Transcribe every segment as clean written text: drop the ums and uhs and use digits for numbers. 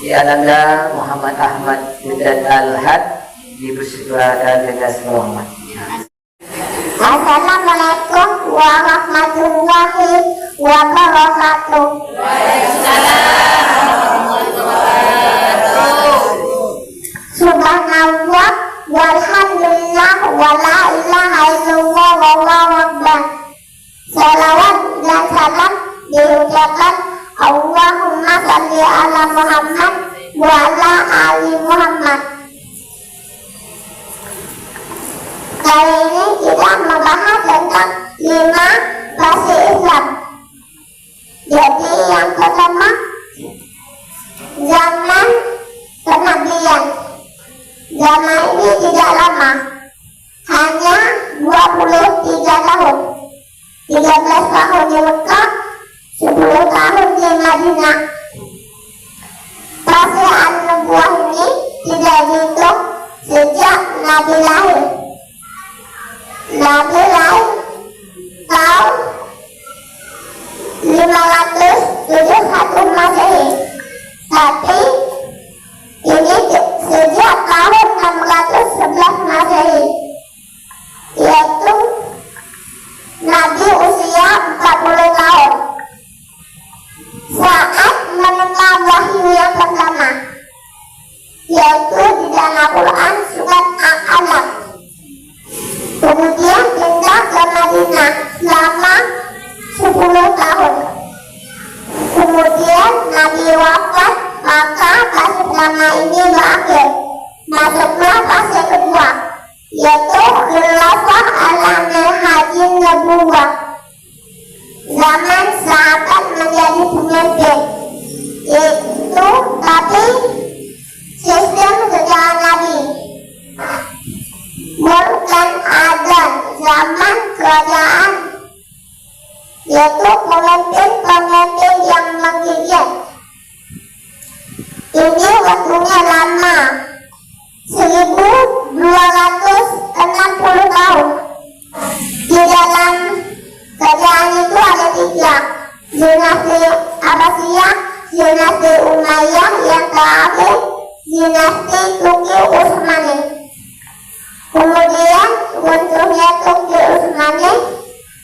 Ya Ananda Muhammad Ahmad Budan Al-Had dipersilakan dengan Muhammad. Assalamualaikum warahmatullahi wabarakatuh. Subhanallah walhamdulillah wala ilaha illallah wallahu akbar. Salawat dan salam diucapkan Allahumma shalli ala Muhammad wa ala ali Muhammad. Kali ini kita membahas tentang 5 fase Islam. Jadi yang pertama, zaman kenabian. Zaman ini tidak lama, hanya 23 tahun. 13 tahun di Mekah, 10 tahun di Madinah. Fase an-nubuwah ini tidak dihitung sejak Nabi lahir. Nabi lahir tahun 571 Masehi, tapi ini sejak tahun 611 Masehi, yaitu Nabi usia 40 tahun saat menerima wahyu yang pertama, yaitu di dalam Quran surat Al-Alaq. Kemudian pindah ke Madinah selama 10 tahun. Kemudian Nabi wafat, maka fase pertama ini berakhir. Masuklah fase kedua, yaitu khilafah al-manhajin nubuwah. Zaman sahabat menjadi pemimpin, itu tapi sistem sejarah Nabi. Bukan adzan zaman kerajaan, yaitu pemimpin-pemimpin yang menggigit. Ini waktunya lama, 1260 tahun. Di dalam kerajaan itu ada 3, dinasti Abbasiyah, dinasti Umayyah, yang terakhir dinasti Turki Utsmani. Kemudian runtuhnya Turki Utsmani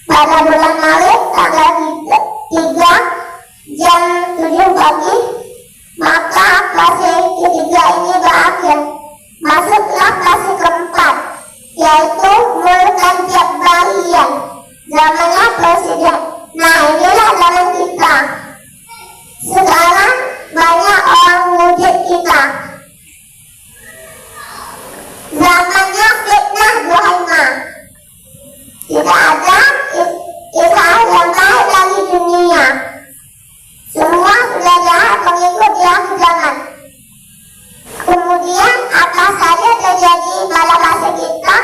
pada bulan Maret tanggal 3 jam 7 pagi, maka fase ketiga ini berakhir. Masuklah fase keempat, yaitu Mulkan Jabariyah, zamannya presiden. Nah, inilah zaman kita. Sekarang banyak orang wujud kita. Zamannya fitnah Zuhaimah. Tidak ada Israel yang baik lagi dunia. Semua sudah jahat mengikut di akhir zaman. Kemudian apa saja terjadi pada masa kita?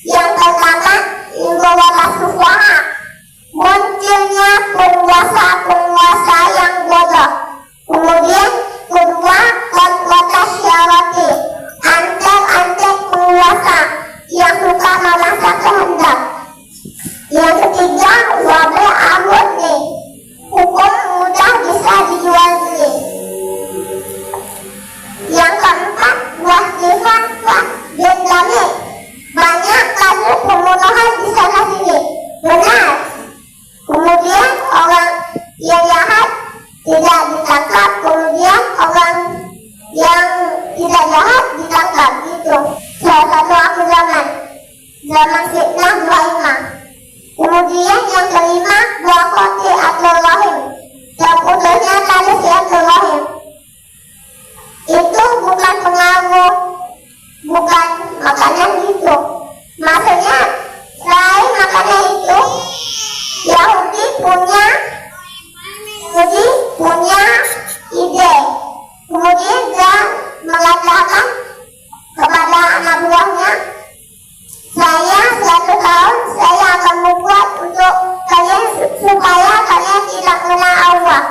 Yang pertama, Indonesia sufaha, munculnya penguasa-penguasa yang bodoh. Kemudian kedua, kota syarati, antek-antek penguasa yang suka memaksa kehendak. Yang ketiga, wabah amurni, hukum mudah bisa dijual beli. Yang keempat, wahsifat dendami, banyak kasus pembunuhan di sana sini. Benar. Kemudian orang yang jahat tidak ditangkap, kemudian orang yang tidak jahat ditangkap. Itu salah satu akhir zaman fitnah Zuhaimah. Kemudian yang kelima, Waqati Abdul Rahim, terputusnya tali si Abdul Rahim. Itu bukan pengaruh, bukan makanan itu. Maksudnya selain makanan itu, Yahudi punya ide. Kemudian dia mengatakan kepada anak buahnya, saya 1 tahun saya akan membuat untuk kalian supaya kalian tidak kenal Allah.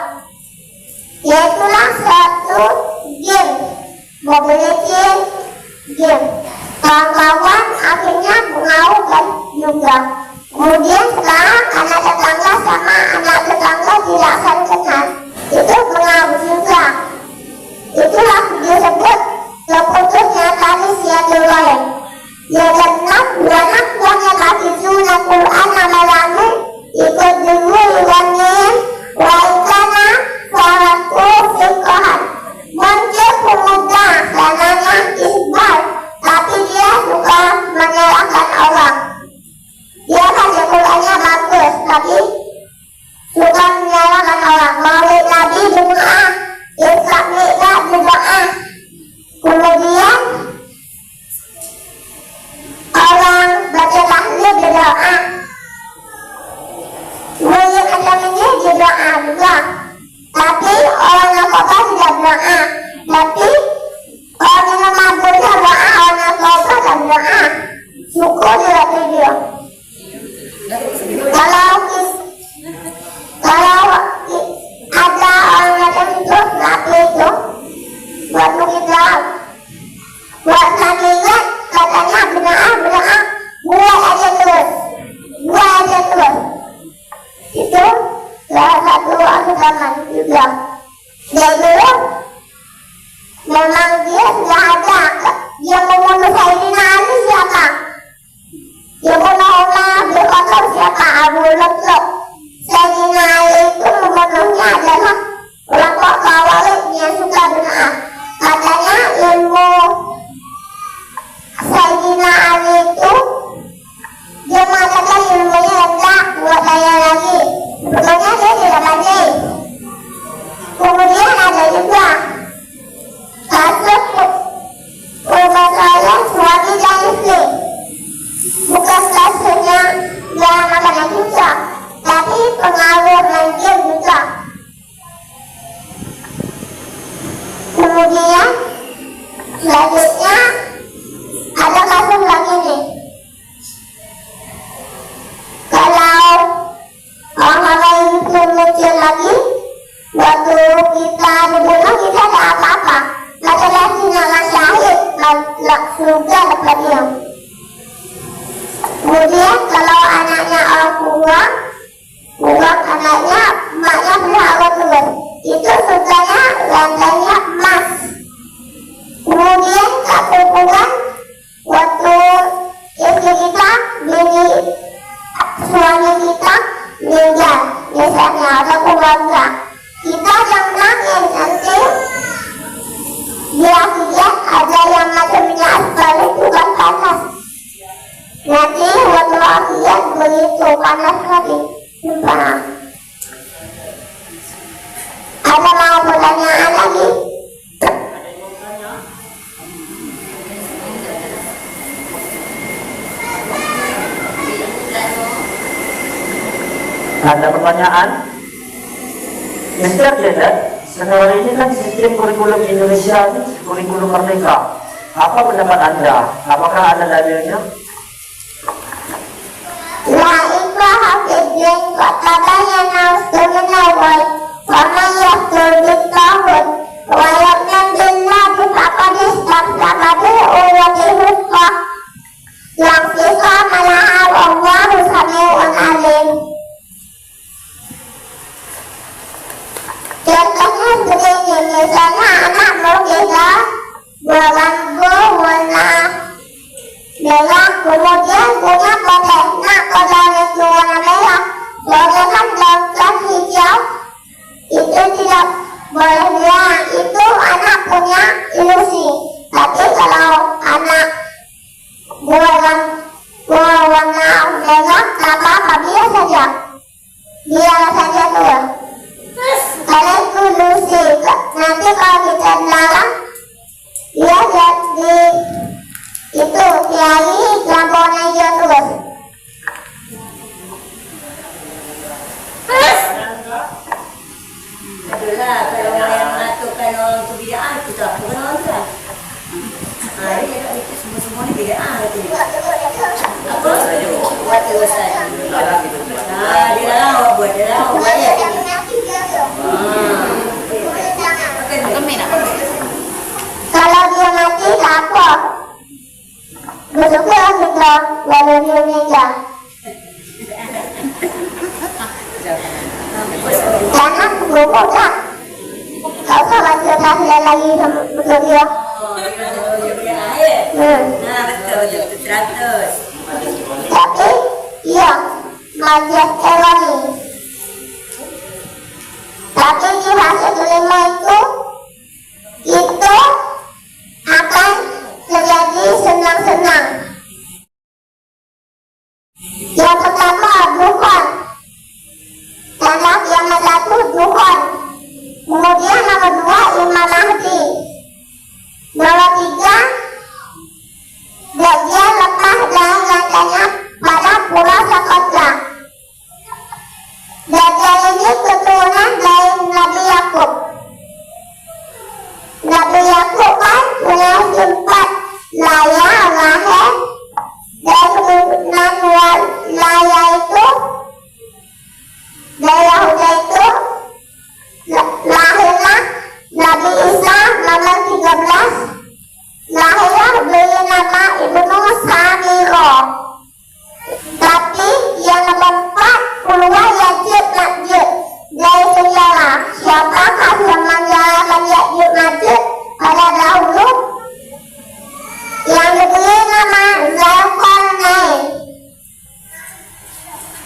Yaitulah satu game, mobility game. Kawan-kawan akhirnya mengaulkan juga. Kemudian sekarang anak tetangga sama anak tetangga tidak saling kenal. Itu pengaruh juga. Itu Kemudian selanjutnya ada kasus lagi nih. Kalau orang-orang itu muncul lagi, waktu kita dibunuh kita ada apa-apa, laki-laki nama syahid surga dapat dia. Kemudian kalau anaknya orang buang anaknya, maknya berhak terus, itu surganya lantainya emas. Kemudian kekumpulan waktu istri kita, suami kita meninggal misalnya atau keluarga, kita yang nangis nanti dia lihat ada yang macamnya aspal itu kan panas. Nanti waktu lihat begitu panas lagi. Ada mau pertanyaan lagi? Ada pertanyaan? Mister Jedet, sekarang ini kan sistem kurikulum Indonesia ini kurikulum merdeka. Apa pendapat Anda? Apakah ada dalilnya? La ikraha fid-din, qad tabayyana ar-rushdu minal-ghayy, wa man yakfur bit-taghut wa yu'min billahi faqad istamsaka bil-'urwatil wuthqah, la infisama laha, wallahu samii'un 'aliim. Contohnya begini, misalnya anak kita warna merah, kemudian punya kodek. Nah, kodek itu warna merah, kan dalam hijau, itu tidak boleh bilang, itu anak punya ilusi. Tapi kalau anak warna merah, apa dia saja tuh. Karena itu ilusi. Nanti kalau kita larang, dia jadi itu kiai lampunya hijau terus. Itulah kalau yang mengatakan orang itu bid'ah itu tak bukan orang tu. Ini kat itu semua ni bid'ah tu. Apa? Buat dosa. Dia lah awak buat dia lah awak bayar. Kalau dia mati apa? Besoknya kita lalu dia meninggal. Karena berumur tak. Kau tak baca tahlilan lagi betul dia. Nah betul 100. Tapi iya majiat ewani. Tapi di hasil kelima itu akan terjadi senang-senang. Yang pertama dukhon, yang satu dukhon. Kemudian nomor 2 Imam Mahdi. Nomor 3 Dajjal lepas dari lantainya pada pulau Sokotra. Dajjal ini keturunan dari Nabi Yakub. Nabi Yakub kan punya 4 layar lahir, dan keturunan layar itu dari Yahuda itu lahirlah Nabi Isa nomor 13, lahirlah beri nama Ibnu Samiro. Tapi yang nomor 4 keluar Ya'juj Ma'juj dari sejarah. Siapakah yang menjarakan Ya'juj Ma'juj pada dahulu? Yang diberi nama Zulkarnain.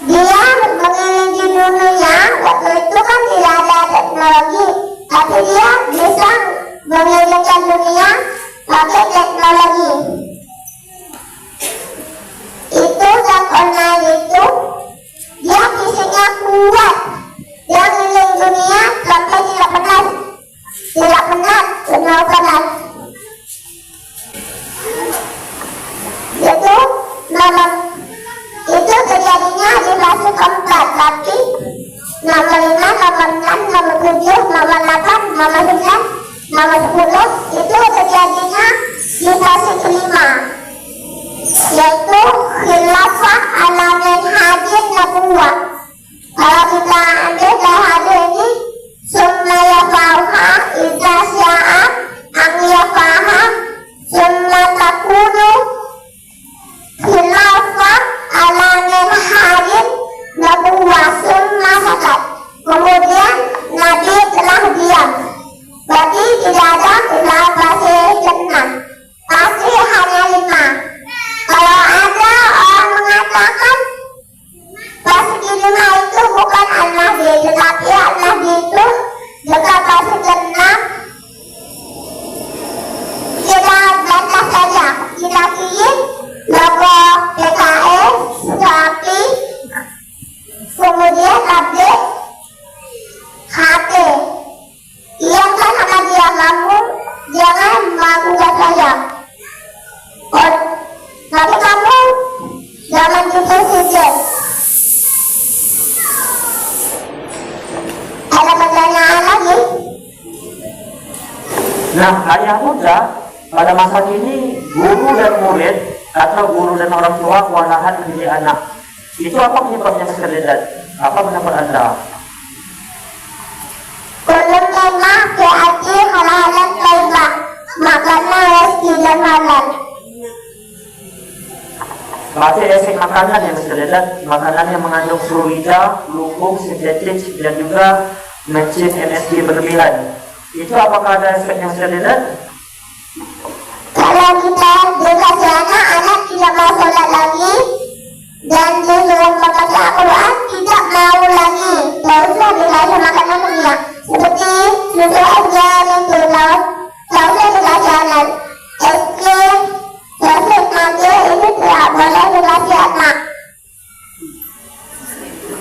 Dia mengelilingi dunia. Waktu itu kan tidak ada teknologi, tapi dia bisa mengelilingi dunia pakai teknologi. Itu Zulkarnain itu dia fisiknya kuat. Dia mengelilingi dunia sampai tidak penat. Itu terjadinya di fase keempat, tapi nomor 5, nomor 6, nomor 7, nomor 8, nomor 9, nomor 10 itu terjadinya di fase kelima, yaitu khilafah ala manhajin nubuwah. Kalau kita ambil dari hadis ini, summa yafauha idza sya'a ang yafaha summa takunu khilafah ala manhajin nubuwah summa sakat. Kemudian Nabi telah diam. Berarti tidak ada khilaf fase ke-6. Pasti hanya 5. Kalau ada orang mengatakan fase ke-5 itu bukan Al-Mahdi, tetapi Al-Mahdi itu juga fase ke-6, kita bantah saja. Kita kirim logo PKS, tapi kemudian update HP. Iya kan sama dia, kamu jangan menggugat saya. Tapi kamu jangan dipersidir. Ada pertanyaan lagi? Nah, ayah muda pada masa kini guru dan murid atau guru dan orang tua kewalahan mendidik anak. Itu apa penyebabnya Mr. Dedan? Apa pendapat Anda? Belum tema berarti hal-hal lainnya, makanan resti dan halal. Berarti efek makanan yang Mr. Dedan, makanan yang mengandung fluida, lubung, sintetik dan juga mencin MSG berlebihan. Itu apakah ada efeknya Mr. Dedan? Kalau kita dikasih anak tidak mau sholat lagi dan disuruh membaca Al-Quran tidak mau lagi, teruslah dikasih makanan dunia seperti susu aja itu laut, teruslah dikasih anak SD, terus nanti itu tidak boleh dikasih anak.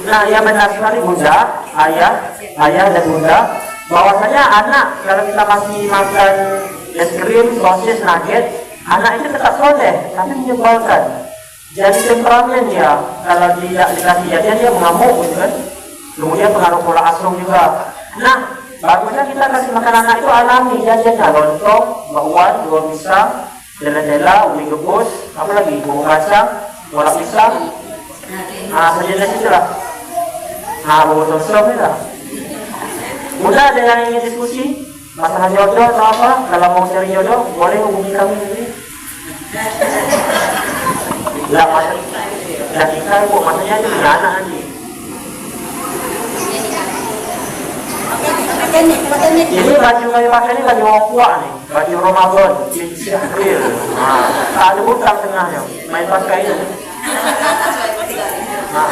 Nah, ya benar sekali Bunda, ayah dan Bunda, bahwasanya anak kalau kita masih makan es krim, sosis, nugget, anak itu tetap soleh, tapi menyebalkan. Jadi temperamen dia, kalau tidak dikasih jajan dia mengamuk, gitu kan? Kemudian pengaruh pola asuh juga. Nah, bagusnya kita kasih makan anak itu alami jajannya, lontong, bakwan, buah pisang, dela-dela, ubi gebus, apa lagi, bumbu kacang, bola pisang. Nah, sejenis itulah. Nah, bumbu tomsom itu lah. Udah ada yang ingin diskusi masalah jodoh atau apa? Kalau mau cari jodoh, boleh hubungi kami sendiri. Lah, maksudnya kita kok maksudnya itu punya anak nanti. Ini baju kami pakai ini baju orang tua nih, baju Ramadan, cincin April. Nah, ada butang tengahnya, main pakai ini. Nah.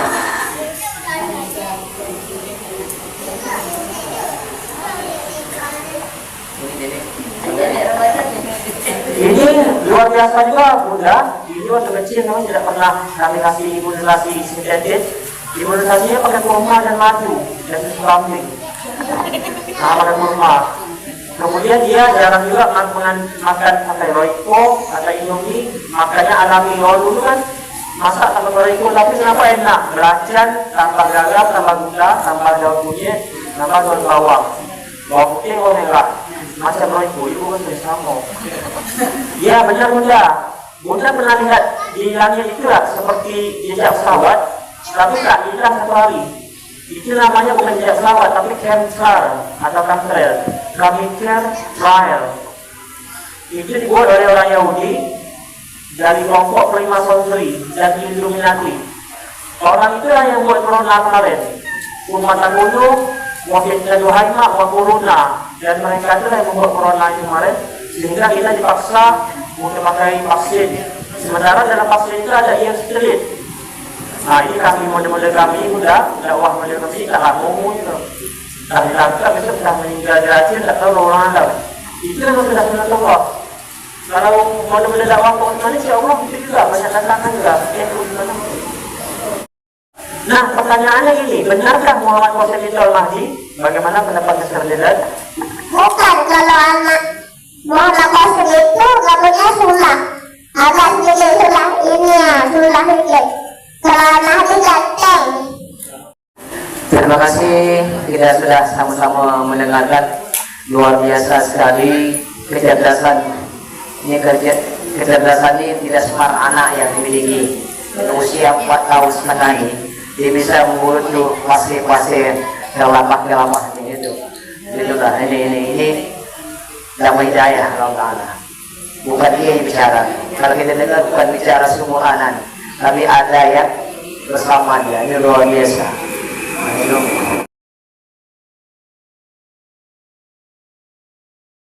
Ini luar biasa juga Bunda. Ini waktu kecil memang tidak pernah kami kasih imunisasi sintetis. Imunisasinya pakai kurma dan madu dan susu kambing. Nah, pakai kurma. Kemudian dia jarang juga makan sampai Royco atau Indomie. Makannya alami. Dulu kan masak tanpa Royco, tapi kenapa enak? Belacan tanpa garam, tanpa gula, tanpa daun kunyit, tanpa daun bawang. Bawang putih, bawang merah. Macam Royco, itu kan bersama. Ya benar Bunda. Bunda pernah lihat di langit itu lah seperti jejak pesawat, tapi tak hilang satu hari. Itu namanya bukan jejak pesawat, tapi chemtrail atau chemtrail, chemtrail. Itu dibuat oleh orang Yahudi dari kelompok Freemasonry dan Illuminati. Orang itulah yang buat corona kemarin. Umat Taguno, Wafid Juhaima, Wakuruna, dan mereka itulah yang membuat corona itu kemarin. Sehingga kita dipaksa untuk pakai vaksin. Sementara dalam vaksin itu ada yang sterit. Nah, ini kami model-model kami udah dakwah model kami tak ngomong itu. Tak ditangkap besok sudah meninggal di Aceh, tak tahu orang ada. Itu memang sudah benar Allah. Kalau model-model dakwah kau mana insya Allah itu juga banyak tantangan juga. Nah, pertanyaannya gini, benarkah Muhammad Qasim itu Al-Mahdi? Bagaimana pendapat Mr. Dedan? Bukan, kalau anak Muhammad Qasim itu gak punya sunnah. Agak sedikit sunnah ini ya, sunnah sedikit. Kalau anak itu ganteng. Terima kasih, kita sudah sama-sama mendengarkan luar biasa sekali kecerdasan ini kecerdasan ini tidak semar anak yang dimiliki. Usia 4 tahun setengah ini dia bisa mengurut tuh pasir-pasir gelamak itu. Itulah ini dalam hidayah Allah Ta'ala. Bukan dia yang bicara. Kalau kita dengar bukan bicara sumuhanan, tapi ada yang bersama dia. Ini luar biasa. Nah,